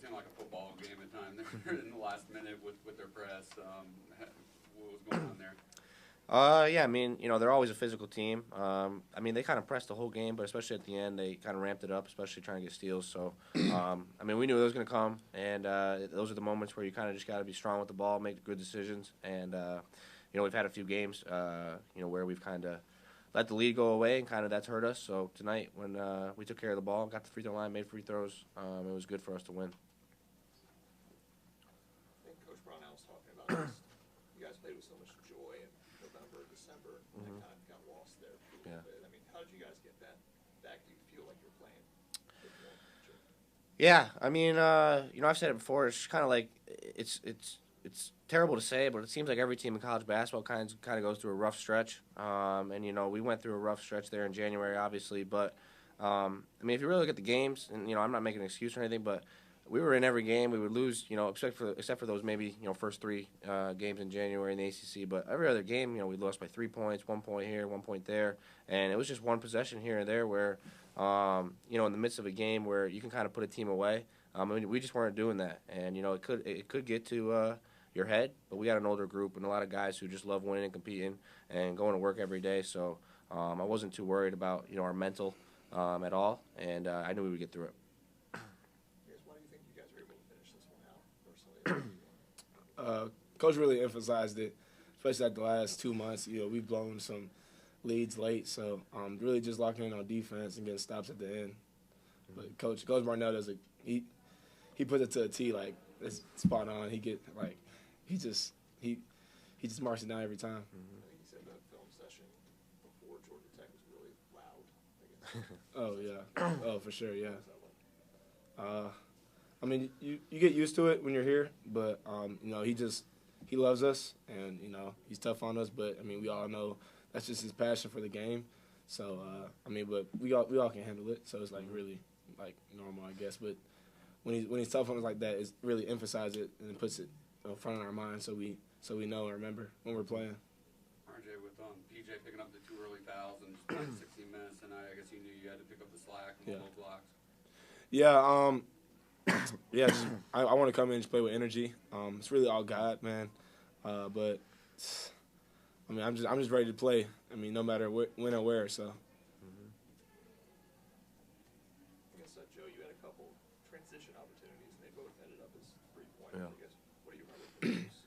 seemed like a football game at times there in the last minute with their press. What was going on there? Yeah, I mean, they're always a physical team. I mean, they kind of pressed the whole game, but especially at the end, they kind of ramped it up, especially trying to get steals. So, I mean, we knew it was going to come, and those are the moments where you kind of just got to be strong with the ball, make good decisions. And, we've had a few games, where we've kind of let the lead go away, and kind of that's hurt us. So tonight, when we took care of the ball, got the free throw line, made free throws, it was good for us to win. I think Coach Brownell was talking about this. You guys played with so much joy in November, December, and it kind of got lost there for a little bit. I mean, how did you guys get that back? Do you feel like you're playing with more joy? Yeah, I mean, I've said it before. It's kind of like it's terrible to say, but it seems like every team in college basketball kind of goes through a rough stretch. And we went through a rough stretch there in January, obviously. But I mean, if you really look at the games, and I'm not making an excuse or anything, but we were in every game. We would lose, except for those maybe first three games in January in the ACC. But every other game, we lost by 3 points, 1 point here, 1 point there, and it was just one possession here and there where, in the midst of a game where you can kind of put a team away. I mean, we just weren't doing that, and it could get to your head, but we got an older group and a lot of guys who just love winning and competing and going to work every day. So I wasn't too worried about our mental at all, and I knew we would get through it. Why do you think you guys were able to finish this one out personally? Coach really emphasized it, especially at the last 2 months. We've blown some leads late, so really just locking in on defense and getting stops at the end. But Coach Barnell does he puts it to a T, like it's spot on. He just marks it down every time. I think he said the film session before Georgia Tech was really loud. Oh yeah, oh for sure, yeah. I mean, you get used to it when you're here, but he loves us, and he's tough on us. But I mean, we all know that's just his passion for the game. So but we all can handle it. So it's really normal, I guess. But when he's tough on us like that, it's really emphasize it and puts it in front of our mind, so we know and remember when we're playing. RJ, with PJ picking up the 2 early fouls in just playing 16 minutes, and I guess you knew you had to pick up the slack and the blocks. Yeah, I want to come in and just play with energy. It's really all God, man. But I mean, I'm just ready to play. I mean, no matter when or where. So. I guess Joe, you had a couple transition opportunities, and they both ended up as 3-pointers. Yeah. I guess what do you remember from those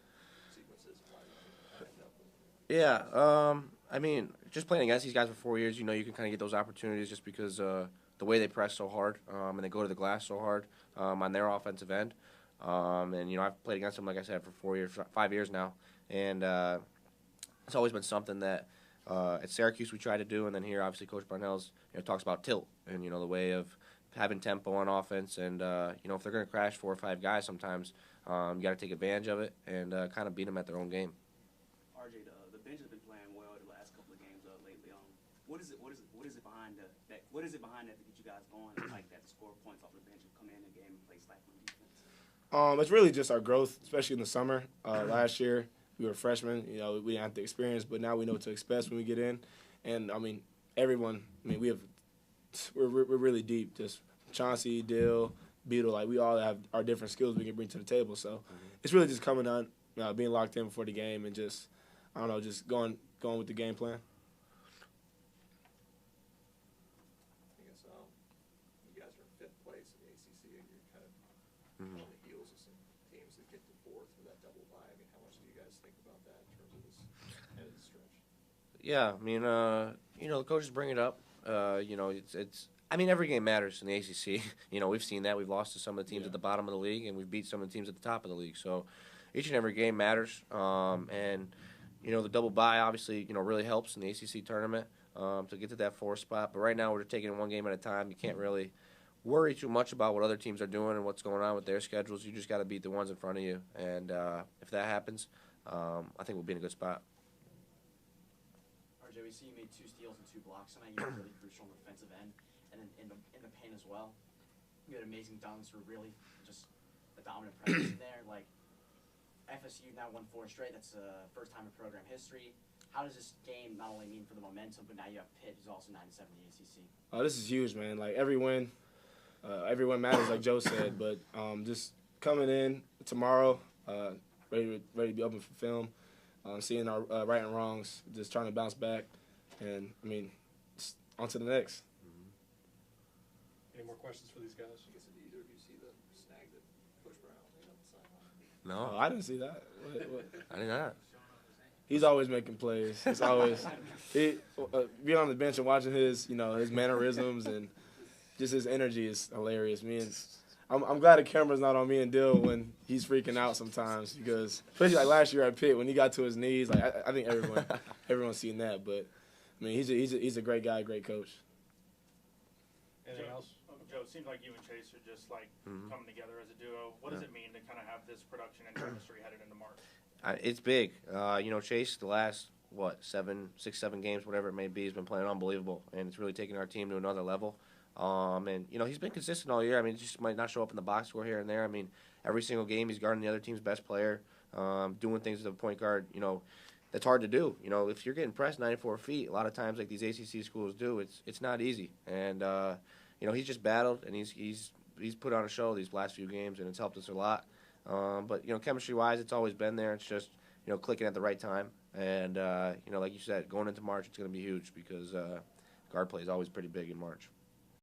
sequences? Why did you end up with? Yeah, I mean, just playing against these guys for 4 years, you can kind of get those opportunities just because the way they press so hard and they go to the glass so hard on their offensive end. And I've played against them, like I said, for 5 years now, and it's always been something that at Syracuse we try to do, and then here obviously Coach Barnell's talks about tilt and the way of having tempo on offense, and if they're going to crash 4 or 5 guys, sometimes you got to take advantage of it and kind of beat them at their own game. RJ, the bench has been playing well the last couple of games lately. What is it behind that? What is it behind that to get you guys going like that to score points off the bench and come in the game and play stifling defense? It's really just our growth, especially in the summer. Last year we were freshmen. We didn't have the experience, but now we know what to expect when we get in. And I mean, everyone. I mean, we're really deep. Just Chauncey, Dill, Beetle. We all have our different skills we can bring to the table. So it's really just coming on, being locked in before the game, and just just going with the game plan. I guess you guys are in 5th place in the ACC, and you're kind of on the heels of some teams that get to 4th with that double bye. I mean, how much do you guys think about that in terms of this end of the stretch? Yeah, I mean, the coaches bring it up. It's. I mean, every game matters in the ACC. We've seen that. We've lost to some of the teams at the bottom of the league, and we've beat some of the teams at the top of the league. So each and every game matters. And the double bye obviously really helps in the ACC tournament to get to that 4th spot. But right now we're taking it one game at a time. You can't really worry too much about what other teams are doing and what's going on with their schedules. You just got to beat the ones in front of you. And if that happens, I think we'll be in a good spot. RJ, we see you made 2 steals and 2 blocks tonight. You were really crucial on the defensive end and in the paint as well. You had amazing dunks. Were really just a dominant presence in there. FSU now won 4 straight. That's the first time in program history. How does this game not only mean for the momentum, but now you have Pitt, who's also 9-7 in the ACC? This is huge, man. Every win, everyone matters, like Joe said. But just coming in tomorrow, ready to be open for film, seeing our right and wrongs, just trying to bounce back, and I mean, just on to the next. Any more questions for these guys? I guess did either of you see the snag that Coach Brown made on the sideline? No, I didn't see that. What? I did not. He's always making plays. He's always being on the bench and watching his, his mannerisms and just his energy is hilarious. I'm glad the camera's not on me and Dill when he's freaking out sometimes because, especially like last year at Pitt when he got to his knees. Like I think everyone's seen that. But I mean, he's a great guy, great coach. Anything else? Joe, it seems like you and Chase are just like coming together as a duo. What does it mean to kind of have this production and chemistry headed into March? It's big. Chase, the last, 6-7 games, whatever it may be, has been playing unbelievable, and it's really taking our team to another level. He's been consistent all year. I mean, he just might not show up in the box score here and there. I mean, every single game he's guarding the other team's best player, doing things as a point guard, that's hard to do. If you're getting pressed 94 feet, a lot of times like these ACC schools do, it's not easy. And, he's just battled, and he's put on a show these last few games, and it's helped us a lot. But chemistry-wise, it's always been there. It's just, clicking at the right time. And, like you said, going into March, it's going to be huge because guard play is always pretty big in March.